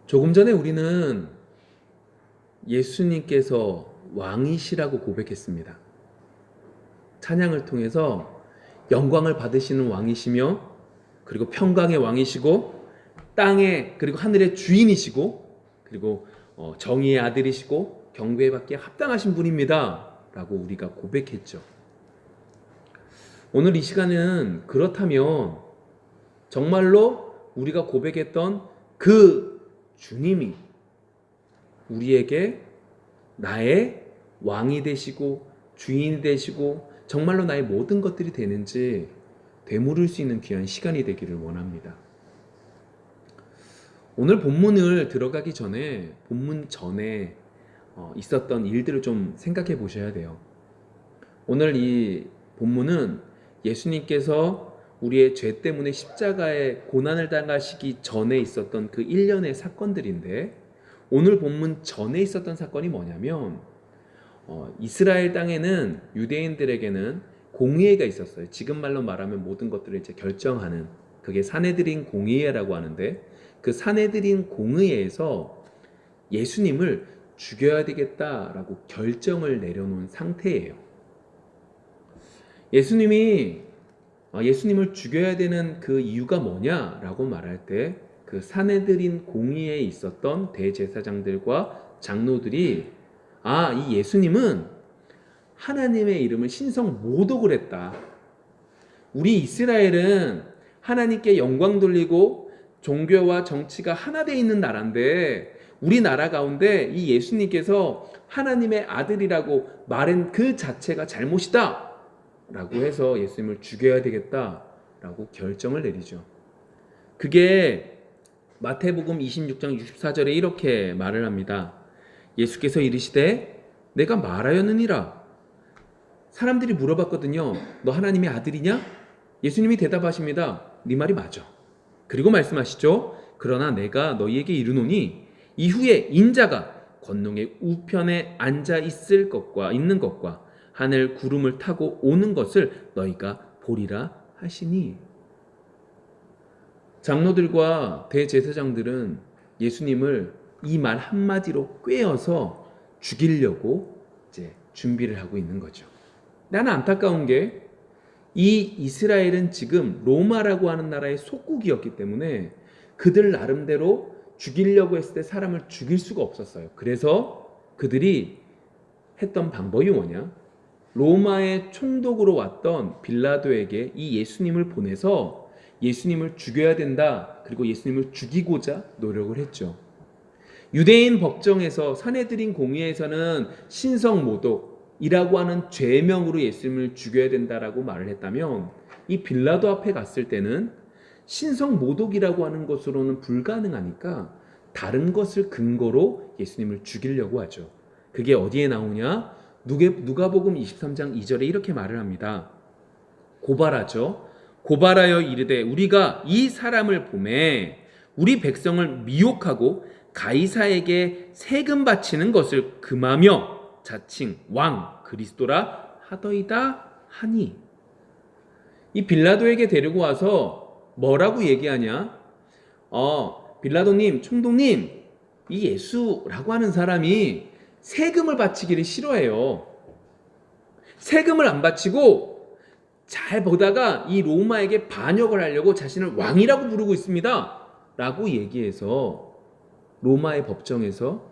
조금 전에 우리는 예수님께서 왕이시라고 고백했습니다. 찬양을 통해서 영광을 받으시는 왕이시며, 그리고 평강의 왕이시고, 땅의 그리고 하늘의 주인이시고, 그리고 정의의 아들이시고 경배받기에 합당하신 분입니다 라고 우리가 고백했죠. 오늘 이 시간은 그렇다면 정말로 우리가 고백했던 그 주님이 우리에게 나의 왕이 되시고 주인이 되시고 정말로 나의 모든 것들이 되는지 되물을 수 있는 귀한 시간이 되기를 원합니다. 오늘 본문을 들어가기 전에 본문 전에 있었던 일들을 좀 생각해 보셔야 돼요. 오늘 이 본문은 예수님께서 우리의 죄 때문에 십자가에 고난을 당하시기 전에 있었던 그 일련의 사건들인데, 오늘 본문 전에 있었던 사건이 뭐냐면 이스라엘 땅에는 유대인들에게는 공의회가 있었어요. 지금 말로 말하면 모든 것들을 이제 결정하는, 그게 산헤드린 공의회라고 하는데, 그 산헤드린 공의회에서 예수님을 죽여야 되겠다라고 결정을 내려놓은 상태예요. 예수님을 죽여야 되는 그 이유가 뭐냐라고 말할 때, 그 산헤드린 공의회에 있었던 대제사장들과 장로들이 이 예수님은 하나님의 이름을 신성 모독을 했다. 우리 이스라엘은 하나님께 영광 돌리고 종교와 정치가 하나 되어 있는 나라인데, 우리나라 가운데 이 예수님께서 하나님의 아들이라고 말한 그 자체가 잘못이다 라고 해서 예수님을 죽여야 되겠다 라고 결정을 내리죠. 그게 마태복음 26장 64절에 이렇게 말을 합니다. 예수께서 이르시되 내가 말하였느니라. 사람들이 물어봤거든요. 너 하나님의 아들이냐? 예수님이 대답하십니다. 네 말이 맞아. 그리고 말씀하시죠. 그러나 내가 너희에게 이르노니 이후에 인자가 권능의 우편에 앉아 있는 것과 하늘 구름을 타고 오는 것을 너희가 보리라 하시니. 장로들과 대제사장들은 예수님을 이 말 한마디로 꿰어서 죽이려고 이제 준비를 하고 있는 거죠. 나는 안타까운 게, 이 이스라엘은 지금 로마라고 하는 나라의 속국이었기 때문에 그들 나름대로 죽이려고 했을 때 사람을 죽일 수가 없었어요. 그래서 그들이 했던 방법이 뭐냐? 로마의 총독으로 왔던 빌라도에게 이 예수님을 보내서 예수님을 죽여야 된다, 그리고 예수님을 죽이고자 노력을 했죠. 유대인 법정에서, 산헤드린 공의회에서는 신성모독이라고 하는 죄명으로 예수님을 죽여야 된다라고 말을 했다면, 이 빌라도 앞에 갔을 때는 신성모독이라고 하는 것으로는 불가능하니까 다른 것을 근거로 예수님을 죽이려고 하죠. 그게 어디에 나오냐? 누가복음 23장 2절에 이렇게 말을 합니다. 고발하죠. 고발하여 이르되 우리가 이 사람을 보매 우리 백성을 미혹하고 가이사에게 세금 바치는 것을 금하며 자칭 왕 그리스도라 하더이다 하니. 이 빌라도에게 데리고 와서 뭐라고 얘기하냐? 빌라도님, 총독님, 이 예수라고 하는 사람이 세금을 바치기를 싫어해요. 세금을 안 바치고 잘 보다가 이 로마에게 반역을 하려고 자신을 왕이라고 부르고 있습니다 라고 얘기해서 로마의 법정에서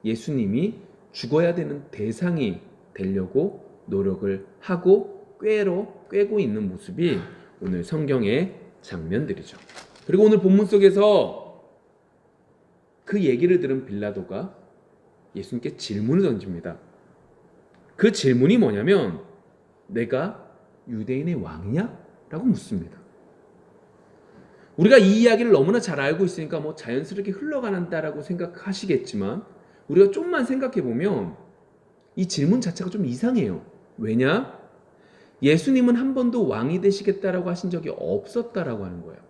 예수님이 죽어야 되는 대상이 되려고 노력을 하고 꿰고 있는 모습이 오늘 성경의 장면들이죠. 그리고 오늘 본문 속에서 그 얘기를 들은 빌라도가 예수님께 질문을 던집니다. 그 질문이 뭐냐면, 내가 유대인의 왕이냐? 라고 묻습니다. 우리가 이 이야기를 너무나 잘 알고 있으니까 자연스럽게 흘러간다라고 생각하시겠지만, 우리가 좀만 생각해 보면 이 질문 자체가 좀 이상해요. 왜냐? 예수님은 한 번도 왕이 되시겠다라고 하신 적이 없었다라고 하는 거예요.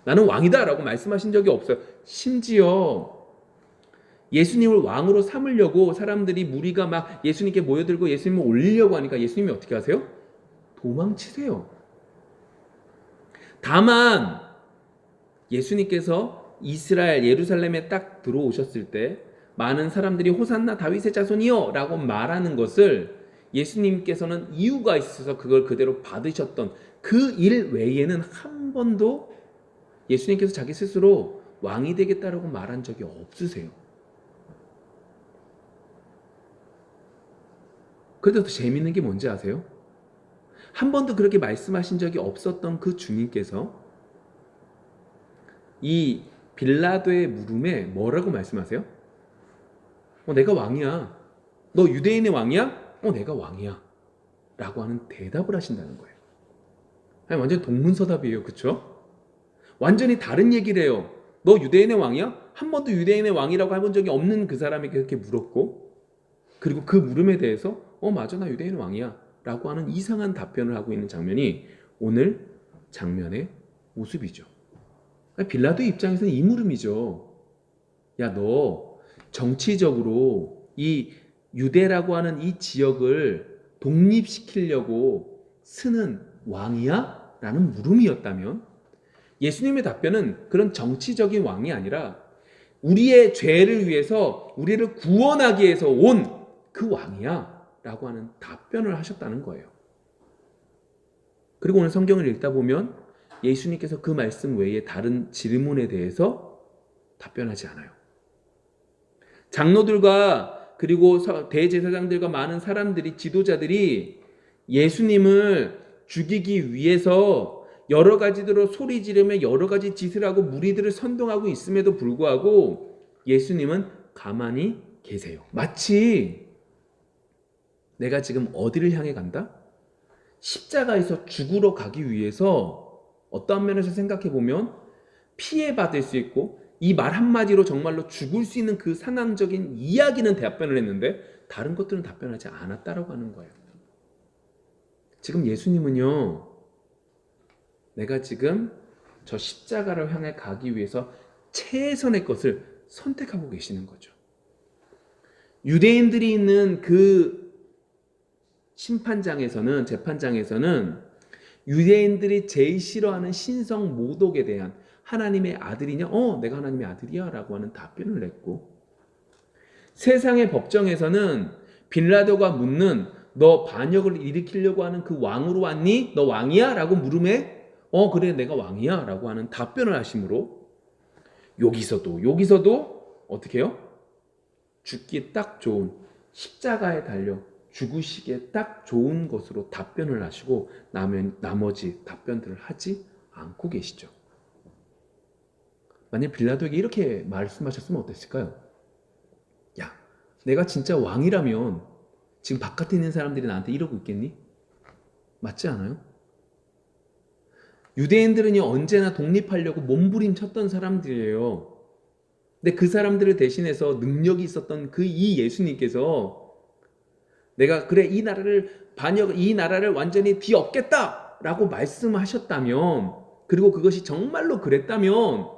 나는 왕이다라고 말씀하신 적이 없어요. 심지어 예수님을 왕으로 삼으려고 사람들이, 무리가 막 예수님께 모여들고 예수님을 올리려고 하니까 예수님이 어떻게 하세요? 도망치세요. 다만 예수님께서 이스라엘 예루살렘에 딱 들어오셨을 때 많은 사람들이 호산나 다윗의 자손이요 라고 말하는 것을 예수님께서는 이유가 있어서 그걸 그대로 받으셨던 그 일 외에는 한 번도 예수님께서 자기 스스로 왕이 되겠다라고 말한 적이 없으세요. 그런데 더 재밌는 게 뭔지 아세요? 한 번도 그렇게 말씀하신 적이 없었던 그 주님께서 이 빌라도의 물음에 뭐라고 말씀하세요? 내가 왕이야. 너 유대인의 왕이야? 내가 왕이야. 라고 하는 대답을 하신다는 거예요. 아니, 완전 동문서답이에요. 그쵸? 완전히 다른 얘기를 해요. 너 유대인의 왕이야? 한 번도 유대인의 왕이라고 해본 적이 없는 그 사람에게 그렇게 물었고, 그리고 그 물음에 대해서 맞아, 나 유대인의 왕이야 라고 하는 이상한 답변을 하고 있는 장면이 오늘 장면의 모습이죠. 빌라도 입장에서는 이 물음이죠. 야, 너 정치적으로 이 유대라고 하는 이 지역을 독립시키려고 쓰는 왕이야? 라는 물음이었다면 예수님의 답변은 그런 정치적인 왕이 아니라 우리의 죄를 위해서 우리를 구원하기 위해서 온 그 왕이야 라고 하는 답변을 하셨다는 거예요. 그리고 오늘 성경을 읽다 보면 예수님께서 그 말씀 외에 다른 질문에 대해서 답변하지 않아요. 장로들과 그리고 대제사장들과 많은 사람들이, 지도자들이 예수님을 죽이기 위해서 여러 가지로 소리 지르며 여러 가지 짓을 하고 무리들을 선동하고 있음에도 불구하고 예수님은 가만히 계세요. 마치 내가 지금 어디를 향해 간다? 십자가에서 죽으러 가기 위해서 어떠한 면에서 생각해 보면 피해받을 수 있고 이 말 한마디로 정말로 죽을 수 있는 그 상황적인 이야기는 답변을 했는데 다른 것들은 답변하지 않았다라고 하는 거예요. 지금 예수님은요, 내가 지금 저 십자가를 향해 가기 위해서 최선의 것을 선택하고 계시는 거죠. 유대인들이 있는 그 심판장에서는, 재판장에서는 유대인들이 제일 싫어하는 신성 모독에 대한 하나님의 아들이냐? 내가 하나님의 아들이야 라고 하는 답변을 냈고, 세상의 법정에서는 빌라도가 묻는 너 반역을 일으키려고 하는 그 왕으로 왔니? 너 왕이야? 라고 물음에 그래 내가 왕이야 라고 하는 답변을 하심으로 여기서도 어떻게 해요? 죽기에 딱 좋은 십자가에 달려 죽으시기에 딱 좋은 것으로 답변을 하시고 나머지 답변들을 하지 않고 계시죠. 만약 빌라도에게 이렇게 말씀하셨으면 어땠을까요? 야, 내가 진짜 왕이라면 지금 바깥에 있는 사람들이 나한테 이러고 있겠니? 맞지 않아요? 유대인들은요, 언제나 독립하려고 몸부림쳤던 사람들이에요. 근데 그 사람들을 대신해서 능력이 있었던 이 예수님께서 내가 그래 이 나라를 완전히 뒤엎겠다 라고 말씀하셨다면, 그리고 그것이 정말로 그랬다면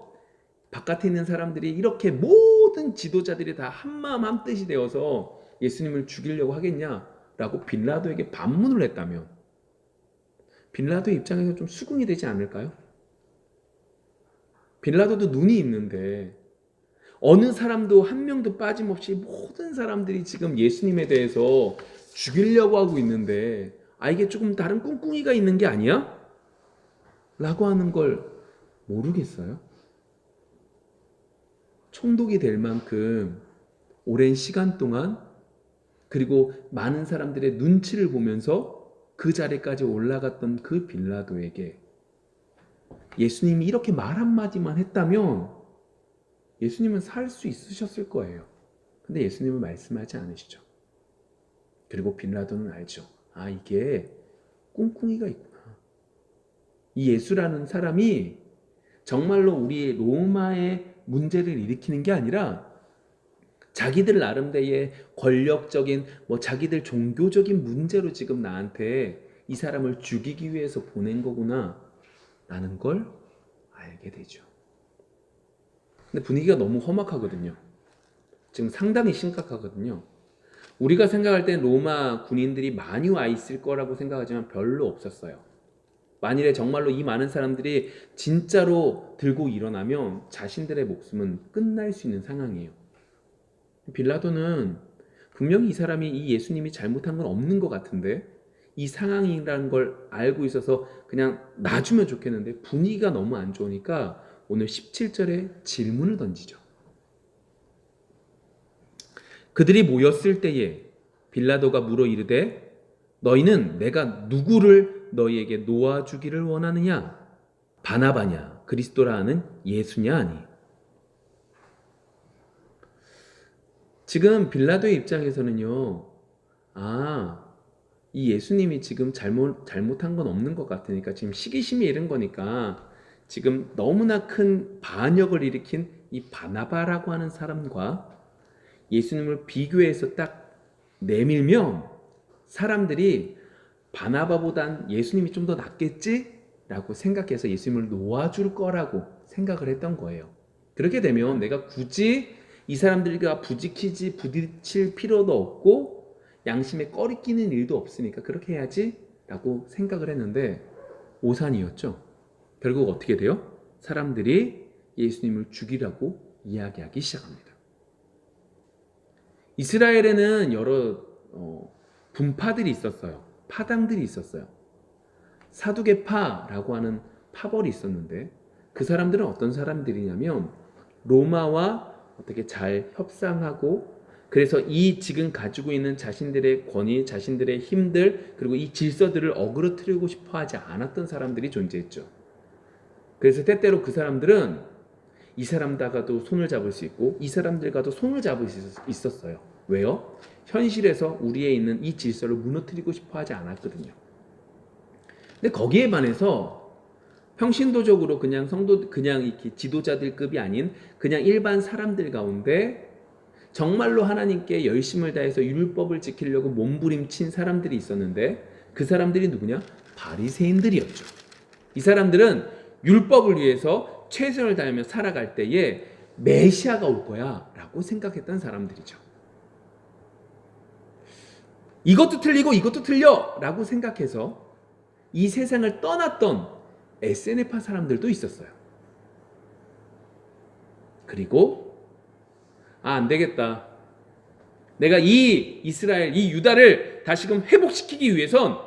바깥에 있는 사람들이 이렇게 모든 지도자들이 다 한마음 한뜻이 되어서 예수님을 죽이려고 하겠냐라고 빌라도에게 반문을 했다면 빌라도의 입장에서 좀 수긍이 되지 않을까요? 빌라도도 눈이 있는데 어느 사람도 한 명도 빠짐없이 모든 사람들이 지금 예수님에 대해서 죽이려고 하고 있는데 이게 조금 다른 꿍꿍이가 있는 게 아니야? 라고 하는 걸 모르겠어요? 총독이 될 만큼 오랜 시간 동안 그리고 많은 사람들의 눈치를 보면서 그 자리까지 올라갔던 그 빌라도에게 예수님이 이렇게 말 한마디만 했다면 예수님은 살 수 있으셨을 거예요. 근데 예수님은 말씀하지 않으시죠. 그리고 빌라도는 알죠. 이게 꿍꿍이가 있구나. 이 예수라는 사람이 정말로 우리 로마의 문제를 일으키는 게 아니라 자기들 나름대로의 권력적인 자기들 종교적인 문제로 지금 나한테 이 사람을 죽이기 위해서 보낸 거구나 라는 걸 알게 되죠. 근데 분위기가 너무 험악하거든요. 지금 상당히 심각하거든요. 우리가 생각할 땐 로마 군인들이 많이 와 있을 거라고 생각하지만 별로 없었어요. 만일에 정말로 이 많은 사람들이 진짜로 들고 일어나면 자신들의 목숨은 끝날 수 있는 상황이에요. 빌라도는 분명히 이 사람이 이 예수님이 잘못한 건 없는 것 같은데 이 상황이라는 걸 알고 있어서 그냥 놔주면 좋겠는데 분위기가 너무 안 좋으니까 오늘 17절에 질문을 던지죠. 그들이 모였을 때에 빌라도가 물어 이르되 너희는 내가 누구를 너희에게 놓아주기를 원하느냐? 바나바냐? 그리스도라 하는 예수냐? 하니. 지금 빌라도의 입장에서는요. 이 예수님이 지금 잘못한 건 없는 것 같으니까 지금 시기심이 이른 거니까 지금 너무나 큰 반역을 일으킨 이 바나바라고 하는 사람과 예수님을 비교해서 딱 내밀면 사람들이 바나바보단 예수님이 좀 더 낫겠지? 라고 생각해서 예수님을 놓아줄 거라고 생각을 했던 거예요. 그렇게 되면 내가 굳이 이 사람들과 부딪힐 필요도 없고 양심에 꺼리 끼는 일도 없으니까 그렇게 해야지 라고 생각을 했는데 오산이었죠. 결국 어떻게 돼요? 사람들이 예수님을 죽이라고 이야기하기 시작합니다. 이스라엘에는 여러 분파들이 있었어요. 파당들이 있었어요. 사두개파라고 하는 파벌이 있었는데 그 사람들은 어떤 사람들이냐면 로마와 어떻게 잘 협상하고 그래서 이 지금 가지고 있는 자신들의 권위, 자신들의 힘들 그리고 이 질서들을 어그러뜨리고 싶어 하지 않았던 사람들이 존재했죠. 그래서 때때로 그 사람들은 이 사람들과도 손을 잡을 수 있고 이 사람들과도 손을 잡을 수 있었어요. 왜요? 현실에서 우리에 있는 이 질서를 무너뜨리고 싶어 하지 않았거든요. 근데 거기에 반해서 평신도적으로 그냥 그냥 이렇게 지도자들급이 아닌 그냥 일반 사람들 가운데 정말로 하나님께 열심을 다해서 율법을 지키려고 몸부림친 사람들이 있었는데 그 사람들이 누구냐? 바리새인들이었죠. 이 사람들은 율법을 위해서 최선을 다하며 살아갈 때에 메시아가 올 거야 라고 생각했던 사람들이죠. 이것도 틀리고 이것도 틀려 라고 생각해서 이 세상을 떠났던 SNF파 사람들도 있었어요. 그리고 안 되겠다. 내가 이 이스라엘, 이 유다를 다시금 회복시키기 위해선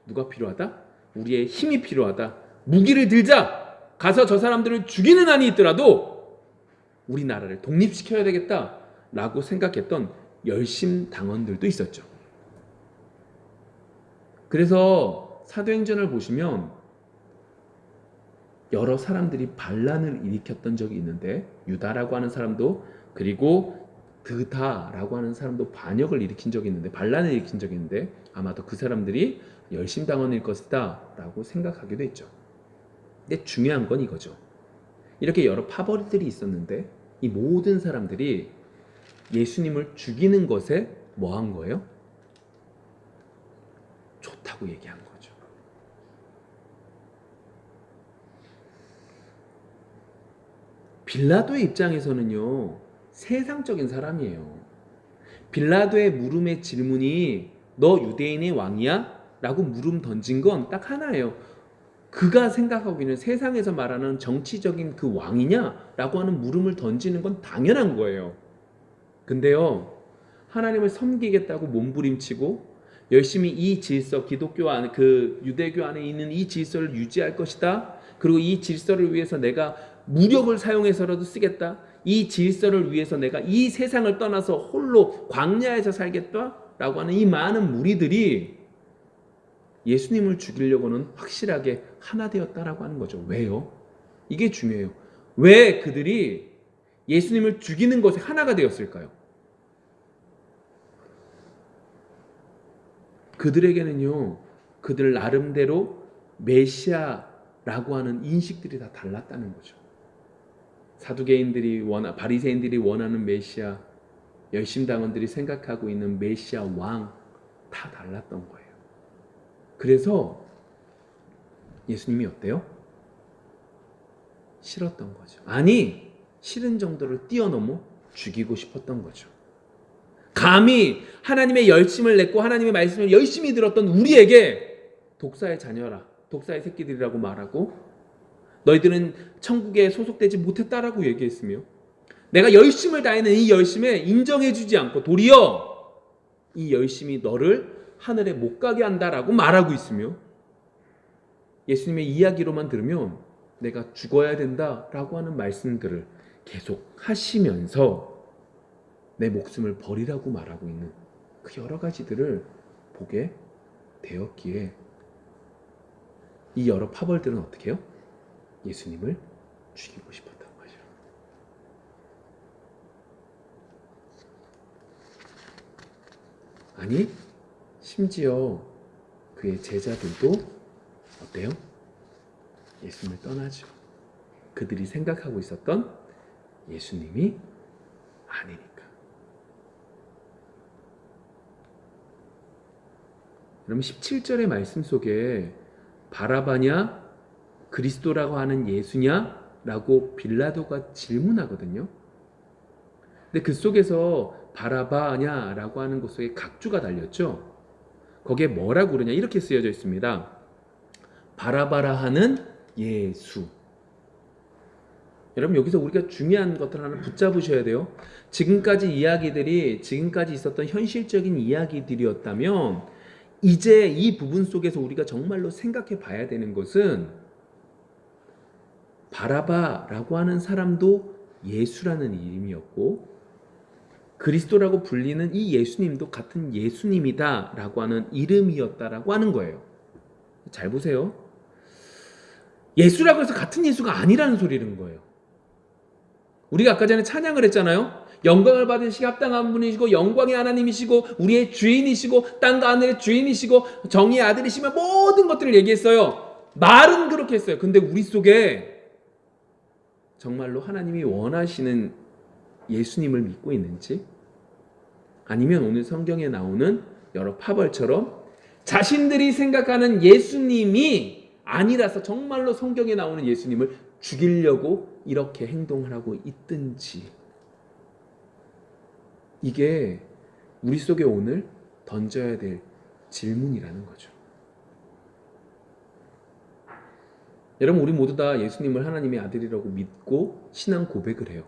누가 필요하다? 우리의 힘이 필요하다. 무기를 들자. 가서 저 사람들을 죽이는 한이 있더라도 우리나라를 독립시켜야 되겠다 라고 생각했던 열심당원들도 있었죠. 그래서 사도행전을 보시면 여러 사람들이 반란을 일으켰던 적이 있는데 유다라고 하는 사람도 그리고 드다라고 하는 사람도 반역을 일으킨 적이 있는데 반란을 일으킨 적이 있는데 아마도 그 사람들이 열심당원일 것이다 라고 생각하기도 했죠. 근데 중요한 건 이거죠. 이렇게 여러 파벌들이 있었는데 이 모든 사람들이 예수님을 죽이는 것에 뭐 한 거예요? 좋다고 얘기한 거죠. 빌라도의 입장에서는요, 세상적인 사람이에요. 빌라도의 물음의 질문이 너 유대인의 왕이야? 라고 물음 던진 건 딱 하나예요. 그가 생각하고 있는 세상에서 말하는 정치적인 그 왕이냐? 라고 하는 물음을 던지는 건 당연한 거예요. 근데요, 하나님을 섬기겠다고 몸부림치고 열심히 이 질서, 기독교 안에, 그 유대교 안에 있는 이 질서를 유지할 것이다. 그리고 이 질서를 위해서 내가 무력을 사용해서라도 쓰겠다. 이 질서를 위해서 내가 이 세상을 떠나서 홀로 광야에서 살겠다. 라고 하는 이 많은 무리들이 예수님을 죽이려고는 확실하게 하나 되었다라고 하는 거죠. 왜요? 이게 중요해요. 왜 그들이 예수님을 죽이는 것에 하나가 되었을까요? 그들에게는요, 그들 나름대로 메시아라고 하는 인식들이 다 달랐다는 거죠. 바리새인들이 원하는 메시아, 열심당원들이 생각하고 있는 메시아 왕 다 달랐던 거예요. 그래서 예수님이 어때요? 싫었던 거죠. 아니, 싫은 정도를 뛰어넘어 죽이고 싶었던 거죠. 감히 하나님의 열심을 냈고 하나님의 말씀을 열심히 들었던 우리에게 독사의 자녀라 독사의 새끼들이라고 말하고 너희들은 천국에 소속되지 못했다라고 얘기했으며 내가 열심을 다하는 이 열심에 인정해주지 않고 도리어 이 열심이 너를 하늘에 못 가게 한다라고 말하고 있으며 예수님의 이야기로만 들으면 내가 죽어야 된다라고 하는 말씀들을 계속 하시면서 내 목숨을 버리라고 말하고 있는 그 여러 가지들을 보게 되었기에 이 여러 파벌들은 어떻게 해요? 예수님을 죽이고 싶었던 거죠. 아니, 심지어 그의 제자들도 어때요? 예수님을 떠나죠. 그들이 생각하고 있었던 예수님이 아니니까. 그럼 17절의 말씀 속에 바라바냐 그리스도라고 하는 예수냐? 라고 빌라도가 질문하거든요. 근데 그 속에서 바라바냐 라고 하는 것 속에 각주가 달렸죠. 거기에 뭐라고 그러냐 이렇게 쓰여져 있습니다. 바라바라 하는 예수. 여러분 여기서 우리가 중요한 것들 하나 붙잡으셔야 돼요. 지금까지 있었던 현실적인 이야기들이었다면 이제 이 부분 속에서 우리가 정말로 생각해 봐야 되는 것은 바라바라고 하는 사람도 예수라는 이름이었고 그리스도라고 불리는 이 예수님도 같은 예수님이다 라고 하는 이름이었다라고 하는 거예요. 잘 보세요. 예수라고 해서 같은 예수가 아니라는 소리는 거예요. 우리가 아까 전에 찬양을 했잖아요. 영광을 받으시기 합당한 분이시고 영광의 하나님이시고 우리의 주인이시고 땅과 하늘의 주인이시고 정의의 아들이시며 모든 것들을 얘기했어요. 말은 그렇게 했어요. 근데 우리 속에 정말로 하나님이 원하시는 예수님을 믿고 있는지 아니면 오늘 성경에 나오는 여러 파벌처럼 자신들이 생각하는 예수님이 아니라서 정말로 성경에 나오는 예수님을 죽이려고 이렇게 행동을 하고 있든지 이게 우리 속에 오늘 던져야 될 질문이라는 거죠. 여러분 우리 모두 다 예수님을 하나님의 아들이라고 믿고 신앙 고백을 해요.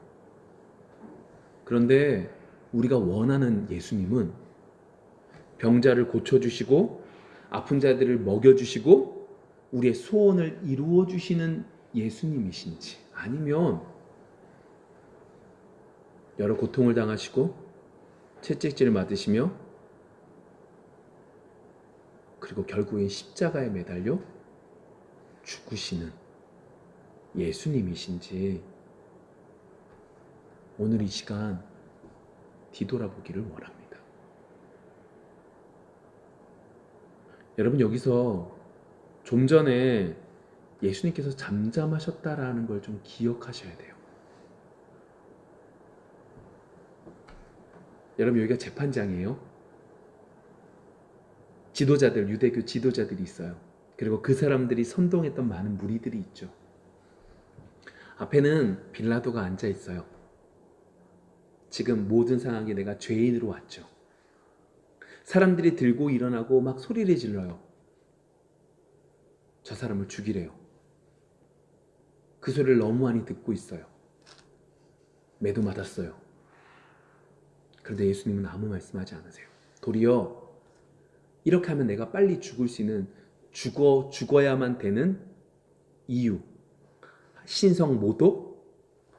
그런데 우리가 원하는 예수님은 병자를 고쳐주시고 아픈 자들을 먹여주시고 우리의 소원을 이루어주시는 예수님이신지 아니면 여러 고통을 당하시고 채찍질을 맞으시며 그리고 결국엔 십자가에 매달려 죽으시는 예수님이신지 오늘 이 시간 뒤돌아보기를 원합니다. 여러분 여기서 좀 전에 예수님께서 잠잠하셨다라는 걸 좀 기억하셔야 돼요. 여러분 여기가 재판장이에요. 지도자들, 유대교 지도자들이 있어요. 그리고 그 사람들이 선동했던 많은 무리들이 있죠. 앞에는 빌라도가 앉아 있어요. 지금 모든 상황에 내가 죄인으로 왔죠. 사람들이 들고 일어나고 막 소리를 질러요. 저 사람을 죽이래요. 그 소리를 너무 많이 듣고 있어요. 매도 맞았어요. 그런데 예수님은 아무 말씀하지 않으세요. 도리어 이렇게 하면 내가 빨리 죽을 수 있는 죽어야만 되는 이유, 신성 모독,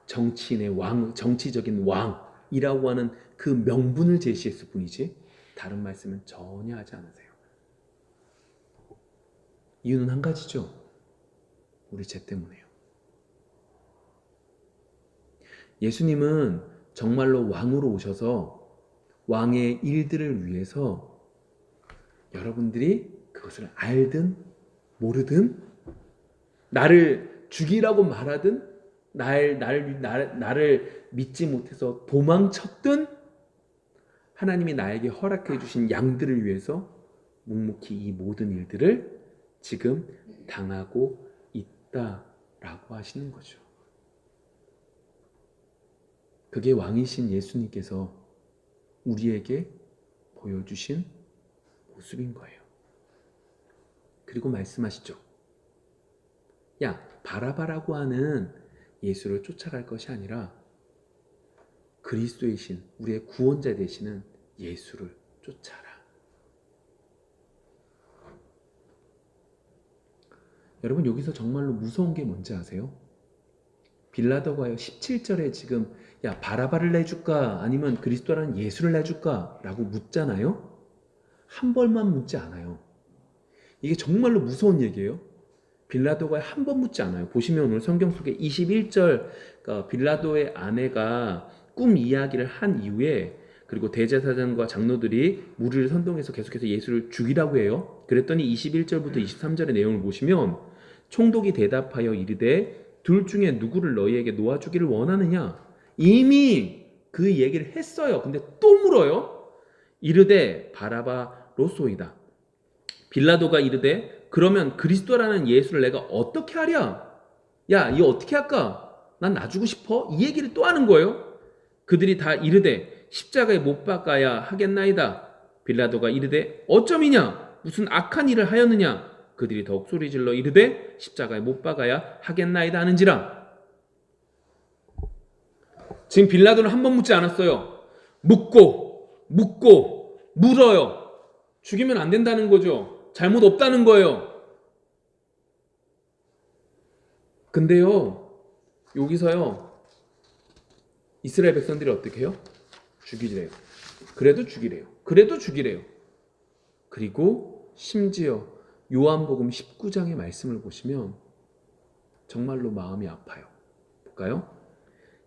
정치인의 왕, 정치적인 왕이라고 하는 그 명분을 제시했을 뿐이지 다른 말씀은 전혀 하지 않으세요. 이유는 한 가지죠. 우리 죄 때문에요. 예수님은 정말로 왕으로 오셔서 왕의 일들을 위해서 여러분들이 그것을 알든 모르든 나를 죽이라고 말하든 나를 믿지 못해서 도망쳤든 하나님이 나에게 허락해 주신 양들을 위해서 묵묵히 이 모든 일들을 지금 당하고 있다라고 하시는 거죠. 그게 왕이신 예수님께서 우리에게 보여주신 모습인 거예요. 그리고 말씀하시죠. 야, 바라바라고 하는 예수를 쫓아갈 것이 아니라 그리스도의 신, 우리의 구원자 되시는 예수를 쫓아라. 여러분, 여기서 정말로 무서운 게 뭔지 아세요? 빌라도가요 17절에 지금 야, 바라바를 내줄까 아니면 그리스도라는 예수를 내줄까 라고 묻잖아요. 한 번만 묻지 않아요. 이게 정말로 무서운 얘기예요. 빌라도가 한 번 묻지 않아요. 보시면 오늘 성경 속에 21절, 그러니까 빌라도의 아내가 꿈 이야기를 한 이후에, 그리고 대제사장과 장로들이 무리를 선동해서 계속해서 예수를 죽이라고 해요. 그랬더니 21절부터 23절의 내용을 보시면 총독이 대답하여 이르되 둘 중에 누구를 너희에게 놓아주기를 원하느냐? 이미 그 얘기를 했어요. 근데 또 물어요. 이르되 바라바로소이다. 빌라도가 이르되 그러면 그리스도라는 예수를 내가 어떻게 하랴? 야, 이거 어떻게 할까? 난 놔주고 싶어? 이 얘기를 또 하는 거예요. 그들이 다 이르되 십자가에 못 박아야 하겠나이다. 빌라도가 이르되 어쩌미냐? 무슨 악한 일을 하였느냐? 그들이 더욱 소리질러 이르되 십자가에 못 박아야 하겠나이다 하는지라. 지금 빌라도는 한 번 묻지 않았어요. 묻고 물어요. 죽이면 안 된다는 거죠. 잘못 없다는 거예요. 근데요, 여기서요, 이스라엘 백성들이 어떻게 해요? 죽이래요. 그래도 죽이래요. 그리고 심지어 요한복음 19장의 말씀을 보시면 정말로 마음이 아파요. 볼까요?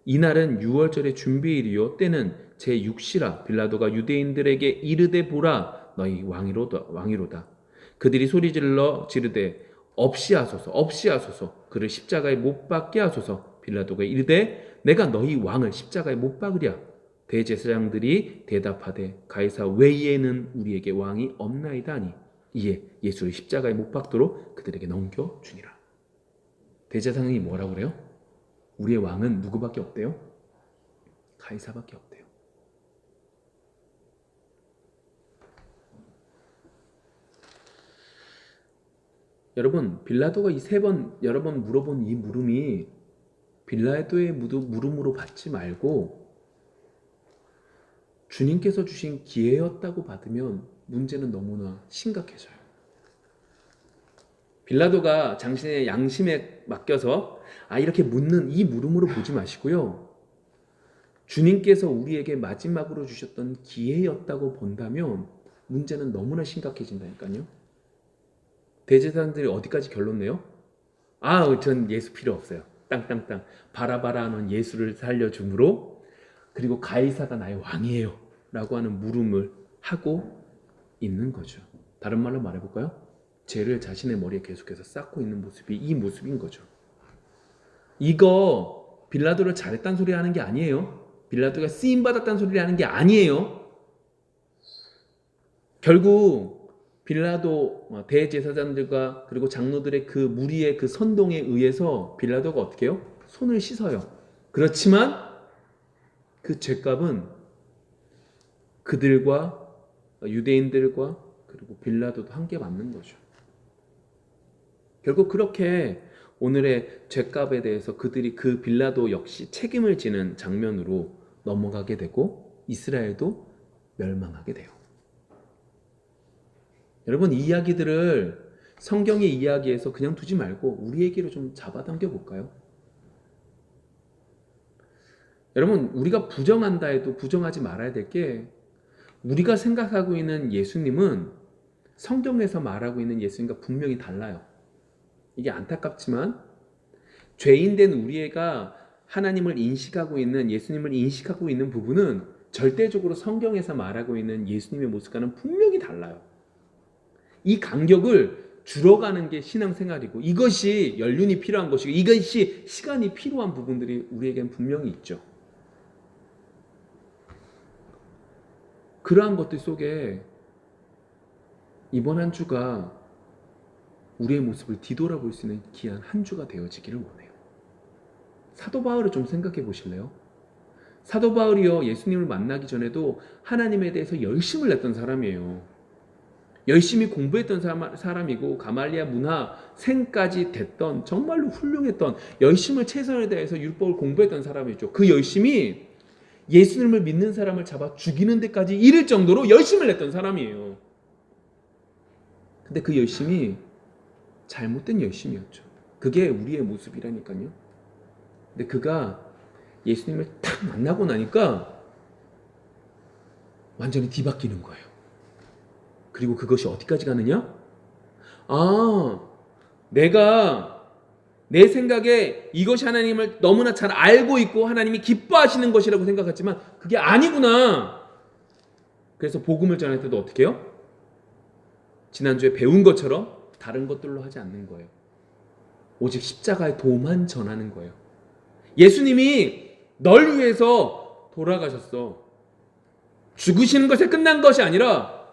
이날은 6월절의 준비일이요 때는 제6시라. 빌라도가 유대인들에게 이르되 보라 너희 왕이로다. 그들이 소리질러 지르되 없이 하소서 그를 십자가에 못 박게 하소서. 빌라도가 이르되 내가 너희 왕을 십자가에 못 박으랴. 대제사장들이 대답하되 가이사 외에는 우리에게 왕이 없나이다 하니 이에 예수를 십자가에 못 박도록 그들에게 넘겨주니라. 대제사장이 뭐라고 그래요? 우리의 왕은 누구밖에 없대요? 가이사밖에 없대요. 여러분, 빌라도가 이 세 번 여러 번 물어본 이 물음이 빌라도의 물음으로 받지 말고 주님께서 주신 기회였다고 받으면 문제는 너무나 심각해져요. 빌라도가 당신의 양심에 맡겨서 이렇게 묻는 이 물음으로 보지 마시고요. 주님께서 우리에게 마지막으로 주셨던 기회였다고 본다면 문제는 너무나 심각해진다니까요. 대제사장들이 어디까지 결론 내요? 전 예수 필요 없어요. 땅땅땅. 바라바라 하는 예수를 살려줌으로, 그리고 가이사가 나의 왕이에요 라고 하는 물음을 하고 있는 거죠. 다른 말로 말해볼까요? 죄를 자신의 머리에 계속해서 쌓고 있는 모습이 이 모습인 거죠. 이거 빌라도를 잘했다는 소리 하는 게 아니에요. 빌라도가 쓰임받았다는 소리를 하는 게 아니에요. 결국 빌라도 대제사장들과 그리고 장로들의 그 무리의 그 선동에 의해서 빌라도가 어떻게 해요? 손을 씻어요. 그렇지만 그 죄값은 그들과 유대인들과 그리고 빌라도도 함께 받는 거죠. 결국 그렇게 오늘의 죄값에 대해서 그들이 그 빌라도 역시 책임을 지는 장면으로 넘어가게 되고 이스라엘도 멸망하게 돼요. 여러분, 이 이야기들을 성경의 이야기에서 그냥 두지 말고 우리 얘기로 좀 잡아당겨 볼까요? 여러분, 우리가 부정한다 해도 부정하지 말아야 될 게, 우리가 생각하고 있는 예수님은 성경에서 말하고 있는 예수님과 분명히 달라요. 이게 안타깝지만 죄인된 우리가 하나님을 인식하고 있는, 예수님을 인식하고 있는 부분은 절대적으로 성경에서 말하고 있는 예수님의 모습과는 분명히 달라요. 이 간격을 줄여가는 게 신앙생활이고, 이것이 연륜이 필요한 것이고, 이것이 시간이 필요한 부분들이 우리에겐 분명히 있죠. 그러한 것들 속에 이번 한 주가 우리의 모습을 뒤돌아볼 수 있는 귀한 한 주가 되어지기를 원해요. 사도 바울을 좀 생각해 보실래요? 사도 바울이요, 예수님을 만나기 전에도 하나님에 대해서 열심을 냈던 사람이에요. 열심히 공부했던 사람이고 가말리아 문화생까지 됐던 정말로 훌륭했던 열심을 최선을 다해서 율법을 공부했던 사람이죠. 그 열심이 예수님을 믿는 사람을 잡아 죽이는 데까지 이를 정도로 열심을 냈던 사람이에요. 근데 그 열심이 잘못된 열심이었죠. 그게 우리의 모습이라니까요. 근데 그가 예수님을 딱 만나고 나니까 완전히 뒤바뀌는 거예요. 그리고 그것이 어디까지 가느냐? 내가 내 생각에 이것이 하나님을 너무나 잘 알고 있고 하나님이 기뻐하시는 것이라고 생각했지만 그게 아니구나. 그래서 복음을 전할 때도 어떻게 해요? 지난주에 배운 것처럼 다른 것들로 하지 않는 거예요. 오직 십자가의 도만 전하는 거예요. 예수님이 널 위해서 돌아가셨어. 죽으시는 것에 끝난 것이 아니라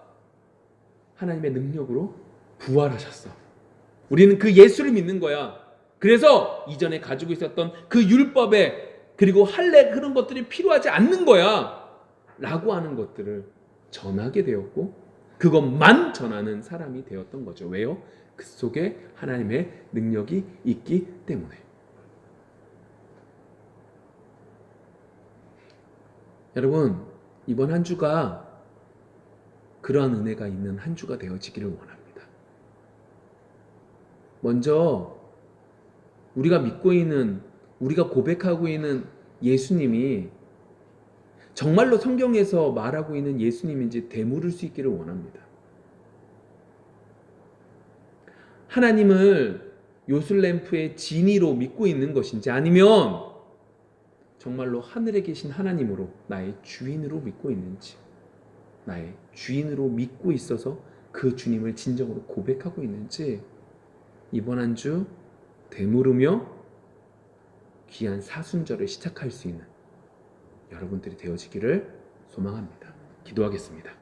하나님의 능력으로 부활하셨어. 우리는 그 예수를 믿는 거야. 그래서 이전에 가지고 있었던 그 율법에 그리고 할례 그런 것들이 필요하지 않는 거야 라고 하는 것들을 전하게 되었고 그것만 전하는 사람이 되었던 거죠. 왜요? 그 속에 하나님의 능력이 있기 때문에. 여러분, 이번 한 주가 그러한 은혜가 있는 한 주가 되어지기를 원합니다. 먼저 우리가 믿고 있는, 우리가 고백하고 있는 예수님이 정말로 성경에서 말하고 있는 예수님인지 되물을 수 있기를 원합니다. 하나님을 요술램프의 진이로 믿고 있는 것인지 아니면 정말로 하늘에 계신 하나님으로 나의 주인으로 믿고 있는지, 나의 주인으로 믿고 있어서 그 주님을 진정으로 고백하고 있는지 이번 한 주 되물으며 귀한 사순절을 시작할 수 있는 여러분들이 되어지기를 소망합니다. 기도하겠습니다.